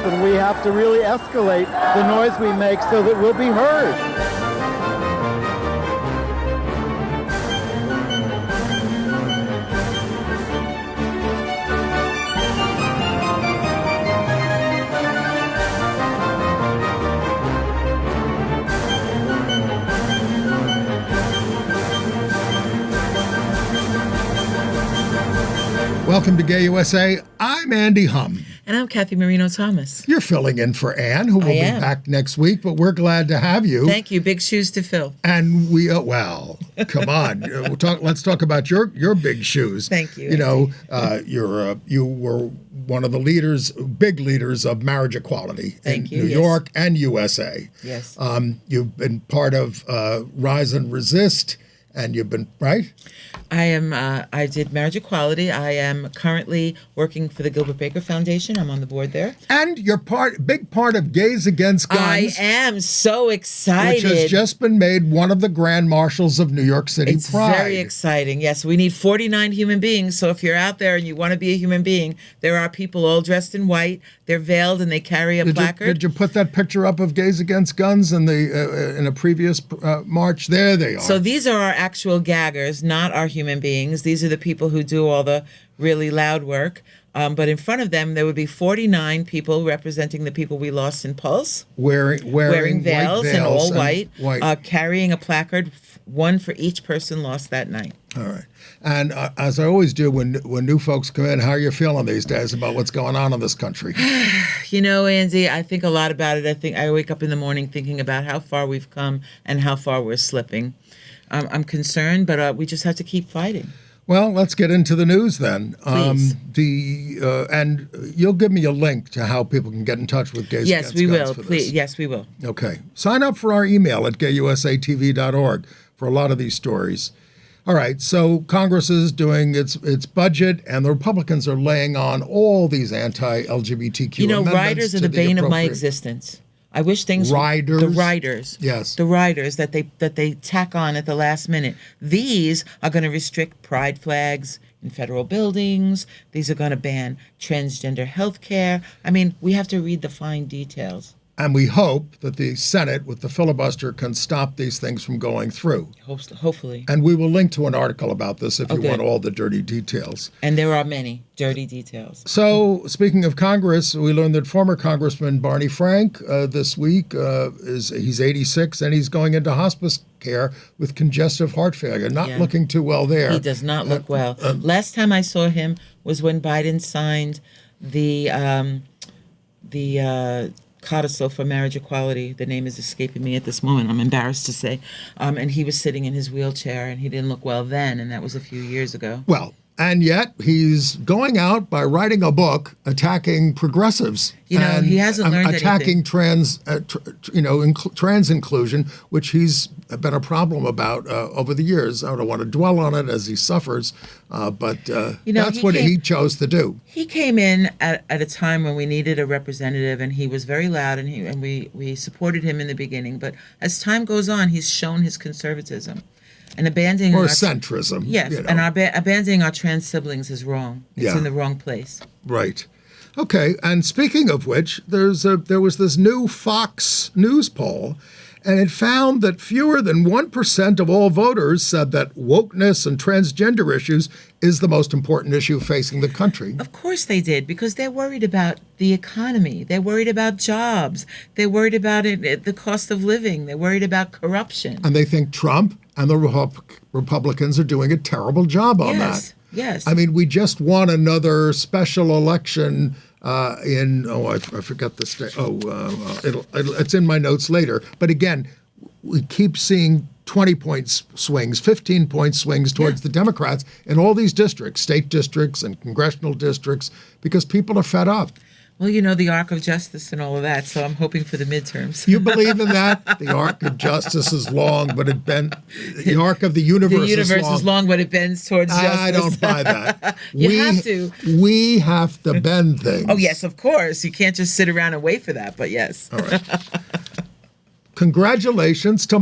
and we have to really escalate the noise we make so that we'll be heard. Welcome to Gay USA. I'm Andy Hum. And I'm Kathy Marino-Thomas. You're filling in for Ann, who will be back next week, but we're glad to have you. Thank you. Big shoes to fill. And we, well, come on. Let's talk about your big shoes. Thank you. You know, you were one of the big leaders of marriage equality in New York and USA. Yes. You've been part of Rise and Resist, and you've been, right? I did marriage equality. I am currently working for the Gilbert Baker Foundation. I'm on the board there. And you're big part of Gays Against Guns. I am so excited. Which has just been made one of the Grand Marshals of New York City It's Pride. very exciting. Yes, we need 49 human beings. So if you're out there and you want to be a human being, there are people all dressed in white. They're veiled and they carry a placard. Did you put that picture up of Gays Against Guns in a previous march? There they are. So these are our actual gaggers, not our human beings. These are the people who do all the really loud work. But in front of them, there would be 49 people representing the people we lost in Pulse. Wearing veils and all white. White. Carrying a placard, one for each person lost that night. All right. And as I always do when new folks come in, how are you feeling these days about what's going on in this country? You know, Andy, I think a lot about it. I think I wake up in the morning thinking about how far we've come and how far we're slipping. I'm concerned, but we just have to keep fighting. Well, let's get into the news then. Please. And you'll give me a link to how people can get in touch with Gays Against Guns. Yes, we will. For Please. this. Yes, we will. Okay. Sign up for our email at gayusatv.org for a lot of these stories. All right. So Congress is doing its budget, and the Republicans are laying on all these anti-LGBTQ amendments. Riders are the bane of my existence. I wish things riders. The riders. Yes. The riders that they tack on at the last minute. These are going to restrict pride flags in federal buildings. These are going to ban transgender health care. I mean, we have to read the fine details. And we hope that the Senate, with the filibuster, can stop these things from going through. Hopefully. And we will link to an article about this if you good. want all the dirty details. And there are many dirty details. So, speaking of Congress, we learned that former Congressman Barney Frank this week, he's 86, and he's going into hospice care with congestive heart failure. Not looking too well there. He does not look well. Last time I saw him was when Biden signed the codicil for marriage equality. The name is escaping me at this moment. I'm embarrassed to say. And he was sitting in his wheelchair, and he didn't look well then, and that was a few years ago. Well, and yet he's going out by writing a book attacking progressives. You know, he hasn't learned attacking anything. trans inclusion, which he's been a problem about over the years. I don't want to dwell on it as he suffers, but that's what he chose to do. He came in at a time when we needed a representative, and he was very loud, and we supported him in the beginning. But as time goes on, he's shown his conservatism. And abandoning or centrism. Yes, and abandoning our trans siblings is wrong. It's in the wrong place. Right. Okay, and speaking of which, there was this new Fox News poll, and it found that fewer than 1% of all voters said that wokeness and transgender issues is the most important issue facing the country. Of course they did, because they're worried about the economy. They're worried about jobs. They're worried about the cost of living. They're worried about corruption. And they think Trump and the Republicans are doing a terrible job on that. Yes. I mean, we just won another special election I forgot the state. It's in my notes later. But again, we keep seeing 20-point swings, 15-point swings towards the Democrats in all these districts, state districts and congressional districts, because people are fed up. Well, you know, the arc of justice and all of that, so I'm hoping for the midterms. You believe in that? The arc of justice is long, but the arc of the universe is long. The universe is long, but it bends towards justice. I don't buy that. You have to. We have to bend things. Oh, yes, of course. You can't just sit around and wait for that, but yes. All right. Congratulations to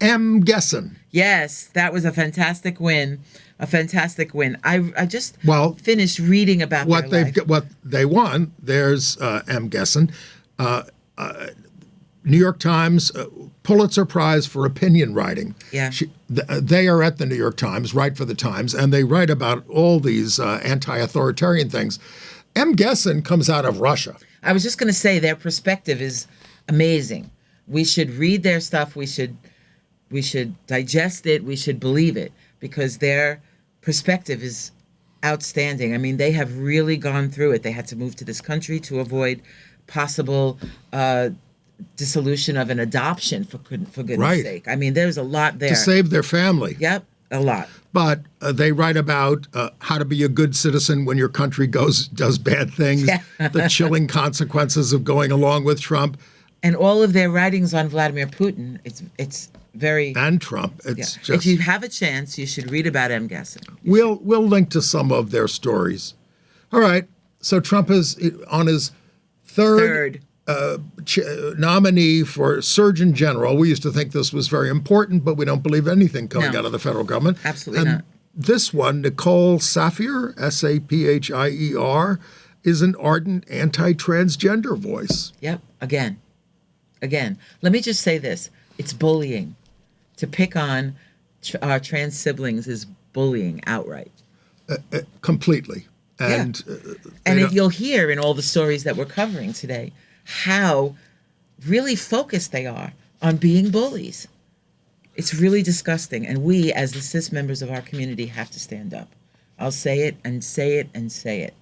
M. Gessen. Yes, that was a fantastic win. A fantastic win. I just Well, finished reading about what their life. what they won. There's M. Gessen, New York Times Pulitzer Prize for opinion writing. Yeah. They are at the New York Times, write for the Times, and they write about all these anti-authoritarian things. M. Gessen comes out of Russia. I was just going to say their perspective is amazing. We should read their stuff. We should digest it. We should believe it because their perspective is outstanding. I mean, they have really gone through it. They had to move to this country to avoid possible dissolution of an adoption, for goodness sake. I mean, there's a lot there. To save their family. Yep, a lot. But they write about how to be a good citizen when your country does bad things, the chilling consequences of going along with Trump. And all of their writings on Vladimir Putin, it's very... And Trump. It's just... If you have a chance, you should read about M. Gessen. We'll link to some of their stories. All right. So Trump is on his third. Nominee for Surgeon General. We used to think this was very important, but we don't believe anything coming out of the federal government. Absolutely not. This one, Nicole Saphier, Saphier, is an ardent anti-transgender voice. Yep. Again. Let me just say this. It's bullying. To pick on our trans siblings is bullying outright. Completely. And you'll hear in all the stories that we're covering today how really focused they are on being bullies. It's really disgusting. And we, as the cis members of our community, have to stand up. I'll say it and say it and say it.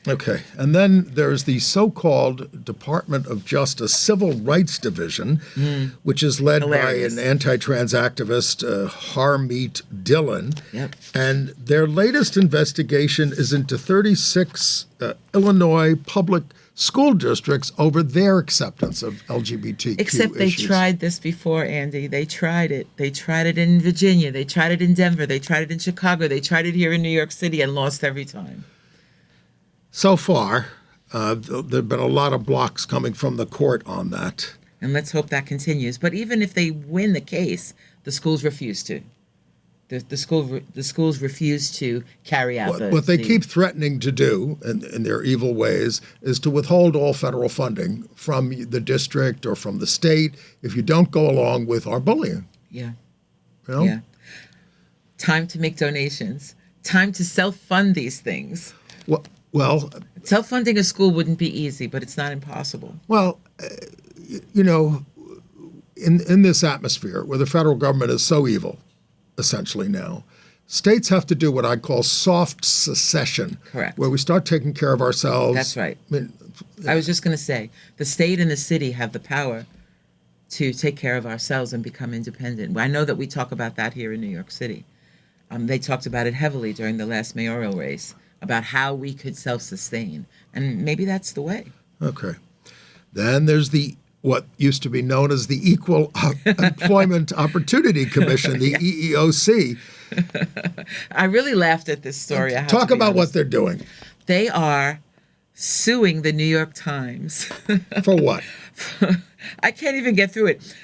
Okay. And then there's the so-called Department of Justice Civil Rights Division, which is led by an anti-trans activist, Harmeet Dillon. Yep. And their latest investigation is into 36 Illinois public school districts over their acceptance of LGBTQ Except they issues. tried this before, Andy. They tried it. They tried it in Virginia. They tried it in Denver. They tried it in Chicago. They tried it here in New York City and lost every time. So far, there have been a lot of blocks coming from the court on that. And let's hope that continues. But even if they win the case, the schools refuse to. The schools refuse to carry out What they keep threatening to do in their evil ways is to withhold all federal funding from the district or from the state if you don't go along with our bullying. Yeah. You know? Yeah. Time to make donations. Time to self-fund these things. Well, self-funding a school wouldn't be easy, but it's not impossible. Well, you know, in this atmosphere where the federal government is so evil, essentially now, states have to do what I call soft secession. Correct. Where we start taking care of ourselves. That's right. I was just going to say, the state and the city have the power to take care of ourselves and become independent. I know that we talk about that here in New York City. They talked about it heavily during the last mayoral race, about how we could self-sustain. And maybe that's the way. Okay. Then there's what used to be known as the Equal Employment Opportunity Commission, the EEOC. I really laughed at this story. Talk about what they're doing. They are suing the New York Times. For what? I can't even get through it.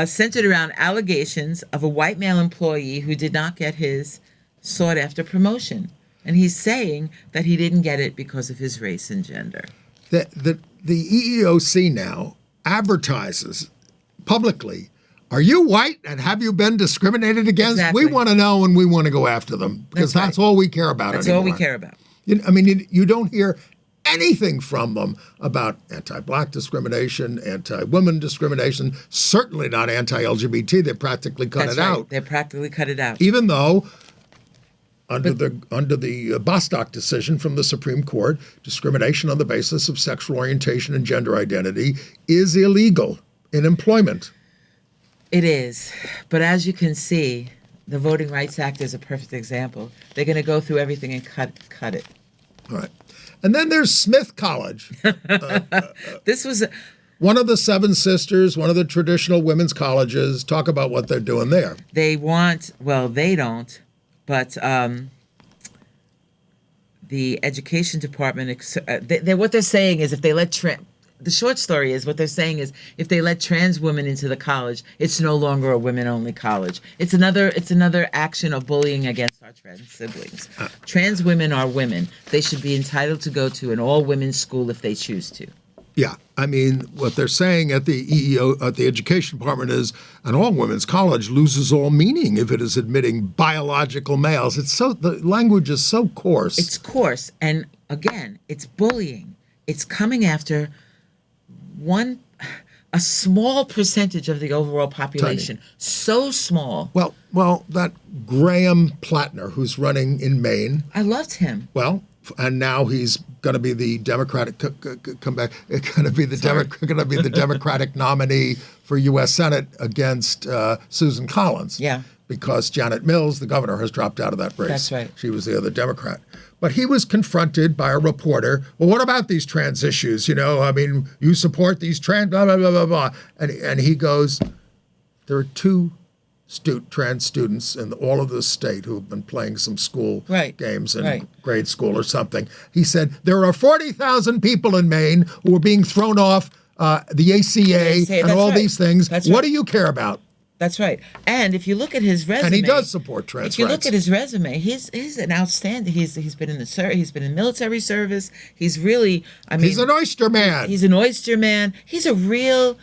Centered around allegations of a white male employee who did not get his sought-after promotion. And he's saying that he didn't get it because of his race and gender. The EEOC now advertises publicly, are you white and have you been discriminated against? Exactly. We want to know and we want to go after them because that's all we care about That's anymore. all we care about. You don't hear anything from them about anti-black discrimination, anti-women discrimination, certainly not anti-LGBT. They practically cut it out. They practically cut it out. Even though under the Bostock decision from the Supreme Court, discrimination on the basis of sexual orientation and gender identity is illegal in employment. It is. But as you can see, the Voting Rights Act is a perfect example. They're going to go through everything and cut it. All right. And then there's Smith College. This was one of the Seven Sisters, one of the traditional women's colleges. Talk about what they're doing there. They don't. But the education department, what they're saying is if they let the short story is what they're saying is if they let trans women into the college, it's no longer a women-only college. It's another action of bullying against our our trans siblings. Trans women are women. They should be entitled to go to an all-women's school if they choose to. Yeah, I mean, what they're saying at the EEO, at the Education Department is an all-women's college loses all meaning if it is admitting biological males. The language is so coarse. It's coarse, and again, it's bullying. It's coming after a small percentage of the overall population. Tiny. So small. Well, that Graham Plattner, who's running in Maine. I loved him. Well, and now he's going to be the Democratic Democratic nominee for U.S. Senate against Susan Collins. Yeah. Because Janet Mills, the governor, has dropped out of that race. That's right. She was the other Democrat. But he was confronted by a reporter. Well, what about these trans issues? I mean, you support these trans, blah, blah, blah, blah, blah. And he goes, there are two trans students in all of this state who have been playing some school games in grade school or something. He said, there are 40,000 people in Maine who are being thrown off the ACA and all these things. What do you care about? That's right. And if you look at his resume, and he does support trans rights. If you look at his resume, he's an outstanding. He's been in military service. He's really, he's an oyster man. He's an oyster man. He's a real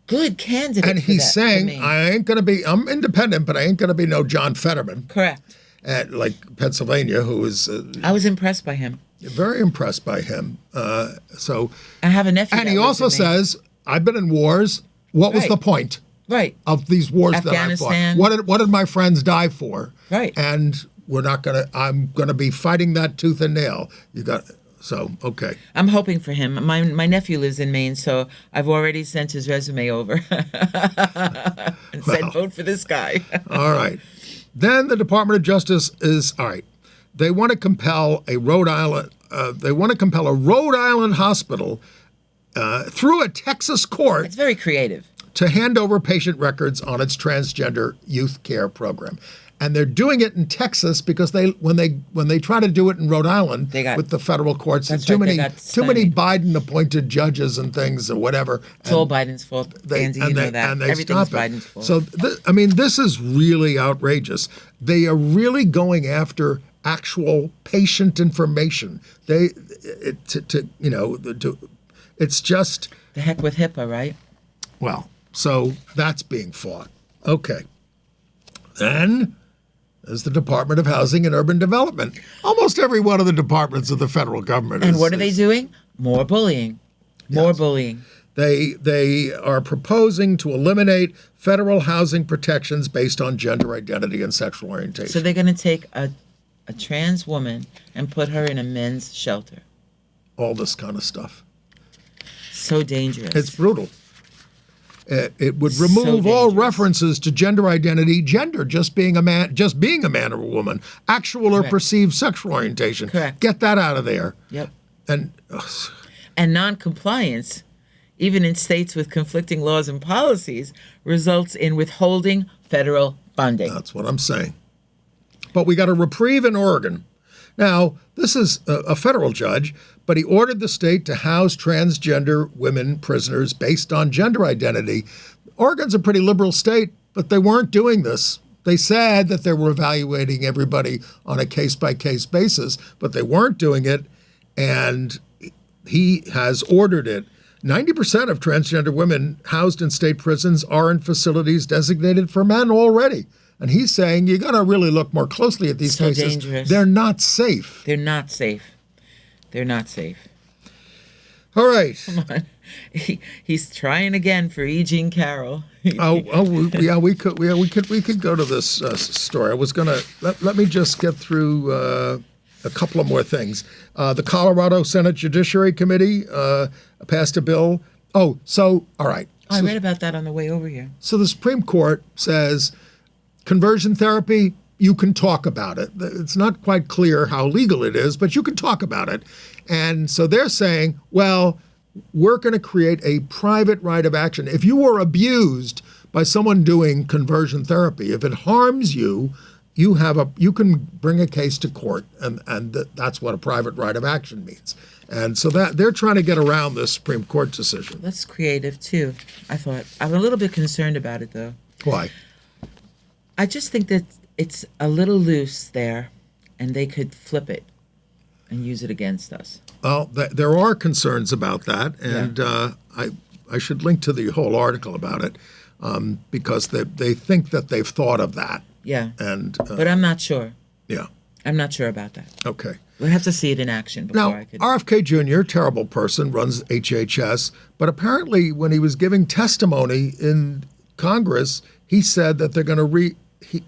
good candidate. And he's saying, I'm independent, but I ain't gonna be no John Fetterman. Correct. Like Pennsylvania, who is. I was impressed by him. Very impressed by him. So I have a nephew. And he also says, I've been in wars. What was the point? Right. Of these wars that I fought. What did my friends die for? Right. And I'm gonna be fighting that tooth and nail. Okay. I'm hoping for him. My nephew lives in Maine, so I've already sent his resume over and said, vote for this guy. All right. Then the Department of Justice is all right. They want to compel a Rhode Island. Rhode Island hospital through a Texas court. It's very creative. To hand over patient records on its transgender youth care program. And they're doing it in Texas because when they try to do it in Rhode Island with the federal courts, there's too many Biden appointed judges and things or whatever. It's all Biden's fault. Andy, you know that. And they Everything's stop it. Biden's fault. So this is really outrageous. They are really going after actual patient information. It's just the heck with HIPAA, right? Well, so that's being fought. Okay. Then there's the Department of Housing and Urban Development. Almost every one of the departments of the federal government. And what are they doing? More bullying. More bullying. They are proposing to eliminate federal housing protections based on gender identity and sexual orientation. So they're going to take a trans woman and put her in a men's shelter. All this kind of stuff. So dangerous. It's brutal. It would remove all references to gender identity, gender just being a man or a woman, actual or perceived sexual orientation. Correct. Get that out of there. Yep. And non-compliance, even in states with conflicting laws and policies, results in withholding federal funding. That's what I'm saying. But we got a reprieve in Oregon. Now, this is a federal judge, but he ordered the state to house transgender women prisoners based on gender identity. Oregon's a pretty liberal state, but they weren't doing this. They said that they were evaluating everybody on a case-by-case basis, but they weren't doing it, and he has ordered it. 90% of transgender women housed in state prisons are in facilities designated for men already. And he's saying you got to really look more closely at these cases. Dangerous. They're not safe. They're not safe. They're not safe. All right. Come on. He's trying again for Eugene Carroll. We could go to this story. I was gonna let me just get through a couple of more things. The Colorado Senate Judiciary Committee passed a bill. All right. I read about that on the way over here. So the Supreme Court says conversion therapy, you can talk about it. It's not quite clear how legal it is, but you can talk about it. And so they're saying, well, we're going to create a private right of action. If you were abused by someone doing conversion therapy, if it harms you, you can bring a case to court, and that's what a private right of action means. And so that they're trying to get around this Supreme Court decision. That's creative too, I thought. I'm a little bit concerned about it though. Why? I just think that it's a little loose there, and they could flip it and use it against us. Well, there are concerns about that, and I should link to the whole article about it because they think that they've thought of that. Yeah. And but I'm not sure. Yeah. I'm not sure about that. Okay. We'll have to see it in action before Now, I could. RFK Jr., terrible person, runs HHS, but apparently when he was giving testimony in Congress, he said that they're going to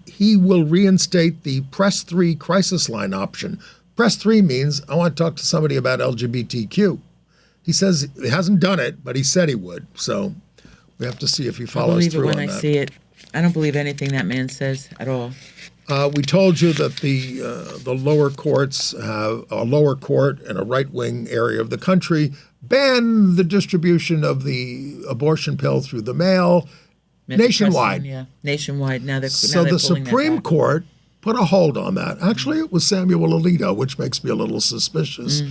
he will reinstate the Press 3 crisis line option. Press 3 means I want to talk to somebody about LGBTQ. He says he hasn't done it, but he said he would. So we have to see if he follows through on that. I believe it when I see it. I don't believe anything that man says at all. We told you that the lower courts have a lower court in a right-wing area of the country banned the distribution of the abortion pill through the mail nationwide. Yeah, nationwide. Now they're So the Supreme Court put a hold on that. Actually, it was Samuel Alito, which makes me a little suspicious.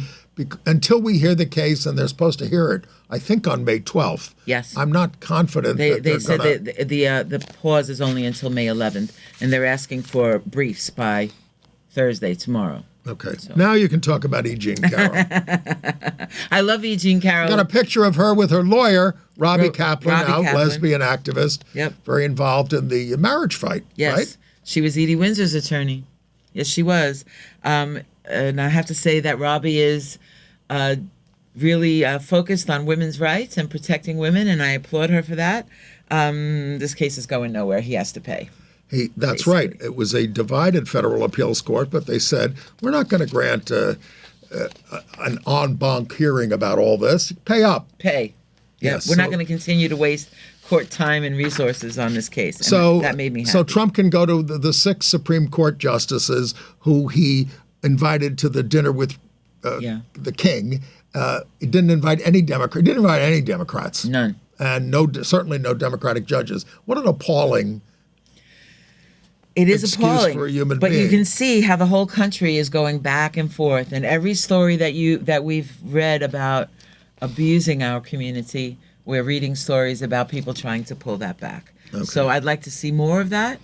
Until we hear the case, and they're supposed to hear it, I think on May 12th. Yes. I'm not confident that they they're said gonna... that the pause is only until May 11th, and they're asking for briefs by Thursday, tomorrow. Okay. So. Now you can talk about Eugene Carroll. I love Eugene Carroll. Got a picture of her with her lawyer, Robbie Kaplan, lesbian activist. Yep. Very involved in the marriage fight. Yes. Right? She was Edie Windsor's attorney. Yes, she was. And I have to say that Robbie is really focused on women's rights and protecting women, and I applaud her for that. This case is going nowhere. He has to pay. That's basically right. It was a divided federal appeals court, but they said, we're not going to grant an en banc hearing about all this. Pay up. Pay. Yeah, yes, we're not going to continue to waste court time and resources on this case. And so that made me happy. So Trump can go to the 6 Supreme Court justices who he invited to the dinner with the king. He didn't invite any Democrat. He didn't invite any Democrats. None. And certainly no Democratic judges. What an appalling It is excuse appalling, for a human but being. you can see how the whole country is going back and forth, and every story that we've read about abusing our community, we're reading stories about people trying to pull that back. Okay. So I'd like to see more of that,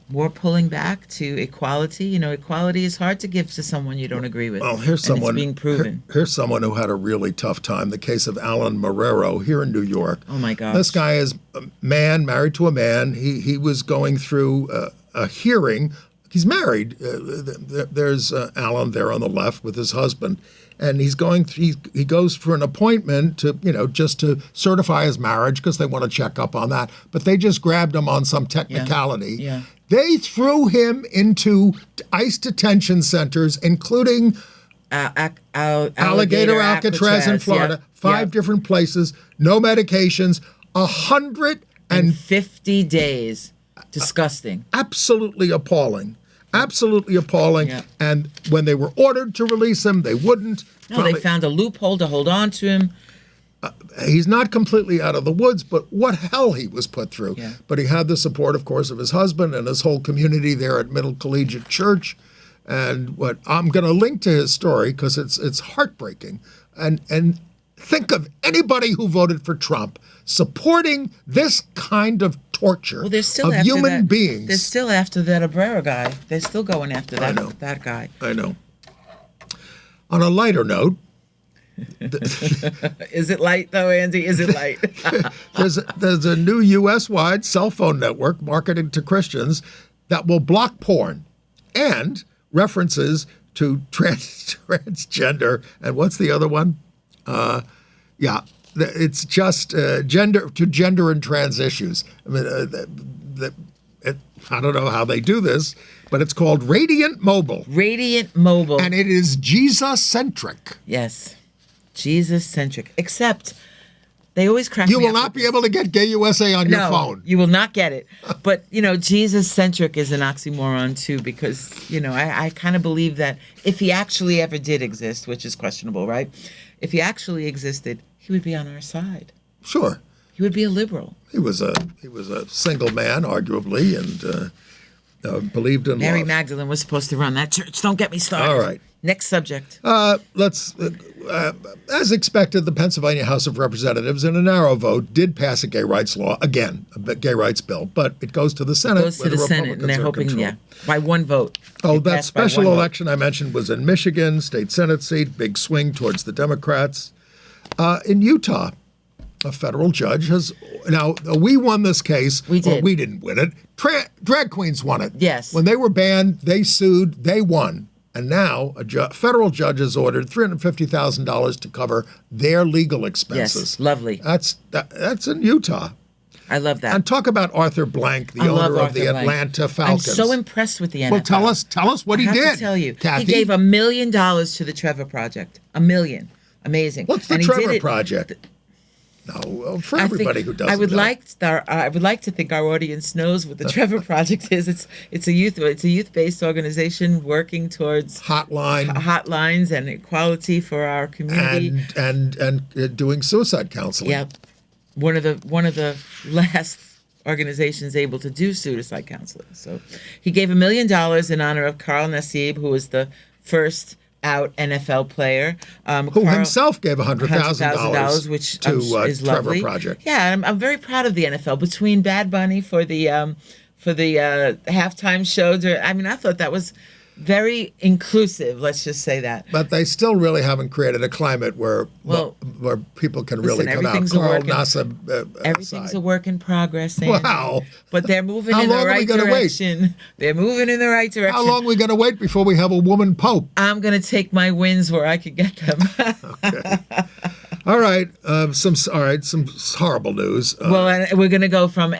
more pulling back to equality. You know, equality is hard to give to someone you don't agree with. Well, here's someone it's being proven. Here's someone who had a really tough time. The case of Allan Morero here in New York. Oh my gosh. This guy is a man married to a man. He was going through a hearing. He's married. There's Allan there on the left with his husband, and he goes for an appointment to just to certify his marriage because they want to check up on that. But they just grabbed him on some technicality. Yeah. They threw him into ICE detention centers, including Alligator Alcatraz in Florida, 5 different places, no medications, 150 days. Disgusting. Absolutely appalling. Absolutely appalling. Yeah. And when they were ordered to release him, they wouldn't. No, they found a loophole to hold on to him. He's not completely out of the woods, but what hell he was put through. Yeah. But he had the support, of course, of his husband and his whole community there at Middle Collegiate Church. And what I'm going to link to his story because it's heartbreaking. And think of anybody who voted for Trump supporting this kind of torture of human beings. They're still after that Abrera guy. They're still going after that guy. I know. On a lighter note, is it light though, Andy? Is it light? there's a new U.S.-wide cell phone network marketed to Christians that will block porn and references to transgender and what's the other one? It's just gender and trans issues. I mean, I don't know how they do this, but it's called Radiant Mobile. Radiant Mobile. And it is Jesus-centric. Yes. Jesus-centric. Except they always crack me up. You will not be able to get Gay USA on your phone. You will not get it. But, Jesus-centric is an oxymoron, too, because, I kind of believe that if he actually ever did exist, which is questionable, right? If he actually existed, he would be on our side. Sure. He would be a liberal. He was a single man, arguably, and believed in Mary love. Magdalene was supposed to run that church. Don't get me started. All right. Next subject. Let's as expected, the Pennsylvania House of Representatives, in a narrow vote, did pass a gay rights law, again, a gay rights bill, but it goes to the Senate. It goes to the Senate, and they're hoping, by one vote. Oh, that special election I mentioned was in Michigan, state Senate seat, big swing towards the Democrats. In Utah, a federal judge has, now, we won this case. We did. Well, we didn't win it. Drag queens won it. Yes. When they were banned, they sued, they won. And now a federal judge has ordered $350,000 to cover their legal expenses. Yes, lovely. That's in Utah. I love that. And talk about Arthur Blank, the owner of the Atlanta Falcons. I'm so impressed with the NFL. Well, tell us what he did. I have to tell you, Kathy. he gave $1 million to the Trevor Project. $1 million. Amazing. What's the Trevor Project? No, for everybody who doesn't I would know. I would like to think our audience knows what the Trevor Project is. It's a youth-based organization working towards hotlines and equality for our community and doing suicide counseling. Yeah, one of the last organizations able to do suicide counseling. So he gave $1 million in honor of Carl Nassib, who was the first out NFL player, who himself gave $100,000 which to is lovely. Trevor Project. Yeah, and I'm very proud of the NFL between Bad Bunny for the halftime show. I thought that was very inclusive. Let's just say that. But they still really haven't created a climate where people can really come out. Carl Nassib, everything's a work in progress. Andy. Wow! But they're moving in the right direction. Wait? They're moving in the right direction. How long are we going to wait before we have a woman pope? I'm going to take my wins where I could get them. Okay. All right. Some horrible news. And we're going to go from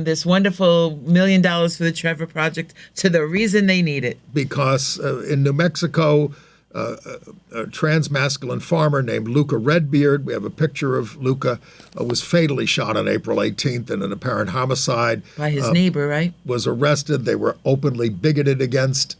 this wonderful $1 million for the Trevor Project to the reason they need it. Because in New Mexico, a trans-masculine farmer named Luca Redbeard, we have a picture of Luca, was fatally shot on April 18th in an apparent homicide. By his neighbor, right? Was arrested. They were openly bigoted against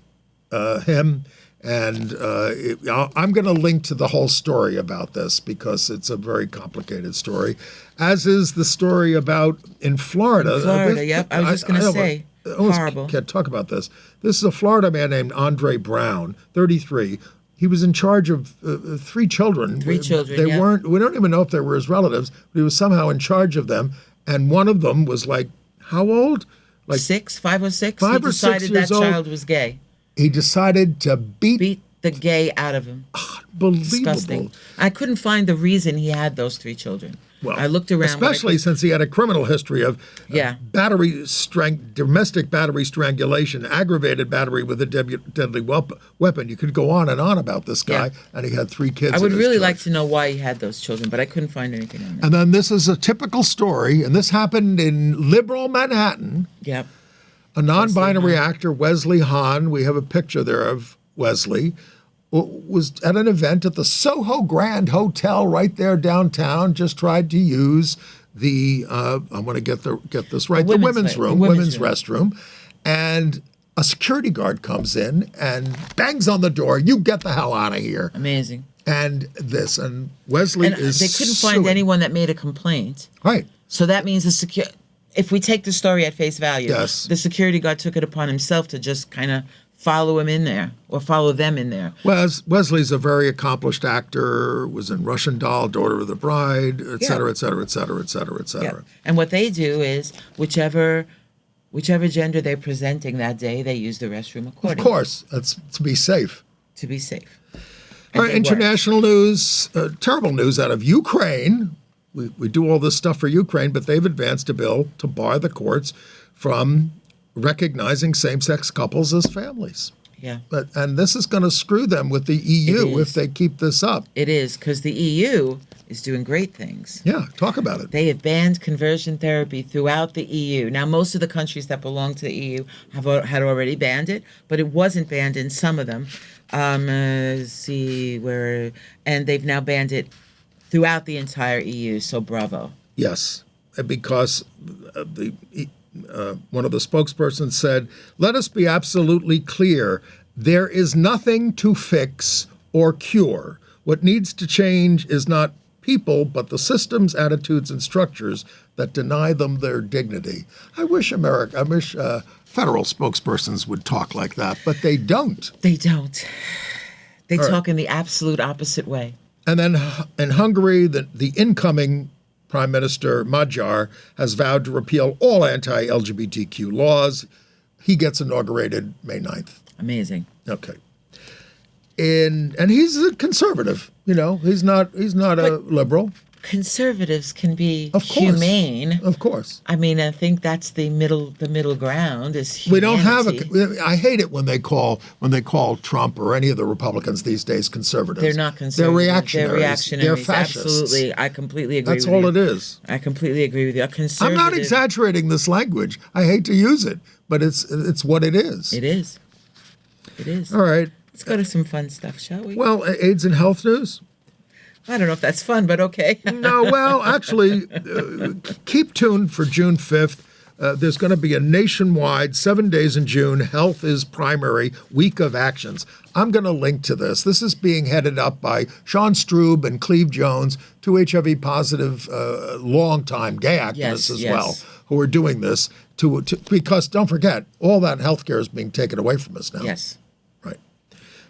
him. And I'm going to link to the whole story about this because it's a very complicated story, as is the story about in Florida. Yep. I was just going to say, horrible. Can't talk about this. This is a Florida man named Andre Brown, 33. He was in charge of 3 children. We don't even know if they were his relatives, but he was somehow in charge of them. And one of them was like, how old? Like 5 or 6. 5 he or 6 decided years that old. child was gay. He decided to beat the gay out of him. Unbelievable. Disgusting. I couldn't find the reason he had those 3 children. Well, I looked around. Especially since he had a criminal history of domestic battery strangulation, aggravated battery with a deadly weapon. You could go on and on about this guy, and he had 3 kids. I would really like to know why he had those children, but I couldn't find anything on that. And then this is a typical story, and this happened in liberal Manhattan. Yep. A non-binary actor, Wesley Hahn, we have a picture there of Wesley, was at an event at the Soho Grand Hotel right there downtown, just tried to use the, I want to get this right, the women's restroom. And a security guard comes in and bangs on the door. You get the hell out of here. Amazing. And Wesley is they couldn't find anyone that made a complaint. Right. So that means if we take the story at face value, the security guard took it upon himself to just kind of follow him in there or follow them in there. Wesley's a very accomplished actor, was in Russian Doll, Daughter of the Bride, et cetera, et cetera, et cetera, et cetera, et cetera. Yeah. And what they do is whichever gender they're presenting that day, they use the restroom accordingly. Of course. That's to be safe. To be safe. All right, international news, terrible news out of Ukraine. We do all this stuff for Ukraine, but they've advanced a bill to bar the courts from recognizing same-sex couples as families. Yeah. And this is going to screw them with the EU if they keep this up. It is, because the EU is doing great things. Yeah, talk about it. They have banned conversion therapy throughout the EU. Now, most of the countries that belong to the EU had already banned it, but it wasn't banned in some of them. And they've now banned it throughout the entire EU, so bravo. Yes, because one of the spokespersons said, "Let us be absolutely clear. There is nothing to fix or cure. What needs to change is not people, but the systems, attitudes, and structures that deny them their dignity." I wish federal spokespersons would talk like that, but they don't. They don't. They talk in the absolute opposite way. And then in Hungary, the incoming Prime Minister Magyar has vowed to repeal all anti-LGBTQ laws. He gets inaugurated May 9th. Amazing. Okay. And he's a conservative, you know. He's not a liberal. Conservatives can be Of course. humane. Of course. I mean, I think that's the middle ground is humanity. We don't have I hate it when they call Trump or any of the Republicans these days conservatives. They're not conservative. They're reactionaries. They're reactionaries. They're fascists. Absolutely. I completely agree That's with all you. it is. I completely agree with you. A I'm conservative. not exaggerating this language. I hate to use it, but it's what it is. It is. It is. All right. Let's go to some fun stuff, shall we? Well, AIDS and health news. I don't know if that's fun, but okay. No, well, actually, keep tuned for June 5th. There's going to be a nationwide 7 days in June Health is Primary Week of Actions. I'm going to link to this. This is being headed up by Sean Strube and Cleve Jones, two HIV positive, longtime gay activists as well, who are doing this because don't forget, all that health care is being taken away from us now. Yes. Right.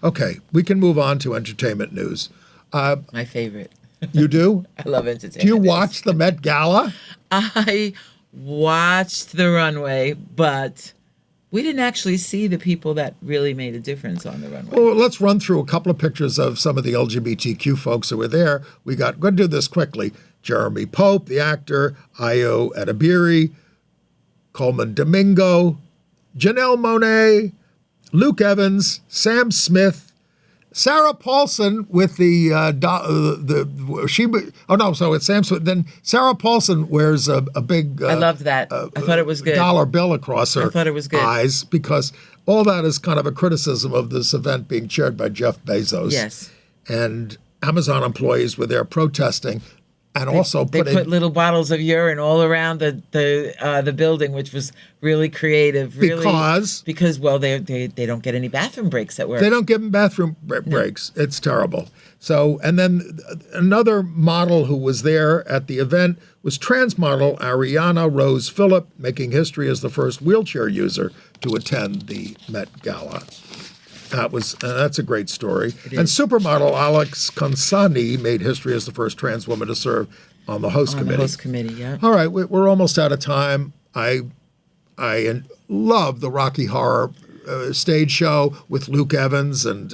Okay, we can move on to entertainment news. My favorite. You do? I love entertainment. Do you news. watch the Met Gala? I watched the runway, but we didn't actually see the people that really made a difference on the runway. Well, let's run through a couple of pictures of some of the LGBTQ folks who were there. We're going to do this quickly. Jeremy Pope, the actor, Ayo Edebiri, Coleman Domingo, Janelle Monáe, Luke Evans, Sam Smith, Sarah Paulson with it's Sam Smith. Then Sarah Paulson wears a big. I loved that. I thought it was good. Dollar bill across her I thought it was good. eyes because all that is kind of a criticism of this event being chaired by Jeff Bezos. Yes. And Amazon employees were there protesting. And also they put little bottles of urine all around the building, which was really creative. Really, because they don't get any bathroom breaks at work. They don't give them bathroom breaks. It's terrible. So, and then another model who was there at the event was trans model Ariana Rose Phillip, making history as the first wheelchair user to attend the Met Gala. That's a great story. And supermodel Alex Consani made history as the first trans woman to serve on the host committee. The host committee, yeah. All right, we're almost out of time. I love the Rocky Horror stage show with Luke Evans and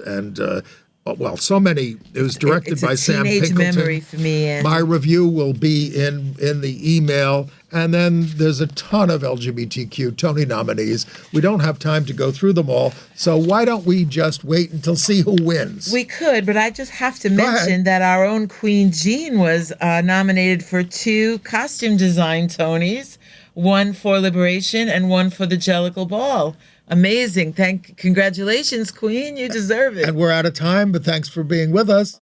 so many. It was directed by Sam Pinkelton. It's a teenage memory for me. And my review will be in the email. And then there's a ton of LGBTQ Tony nominees. We don't have time to go through them all. So why don't we just wait until see who wins? We could, but I just have to mention that our own Queen Jean was nominated for 2 costume design Tonys, one for Liberation and one for the Jellicle Ball. Amazing. Congratulations, Queen. You deserve it. And we're out of time, but thanks for being with us.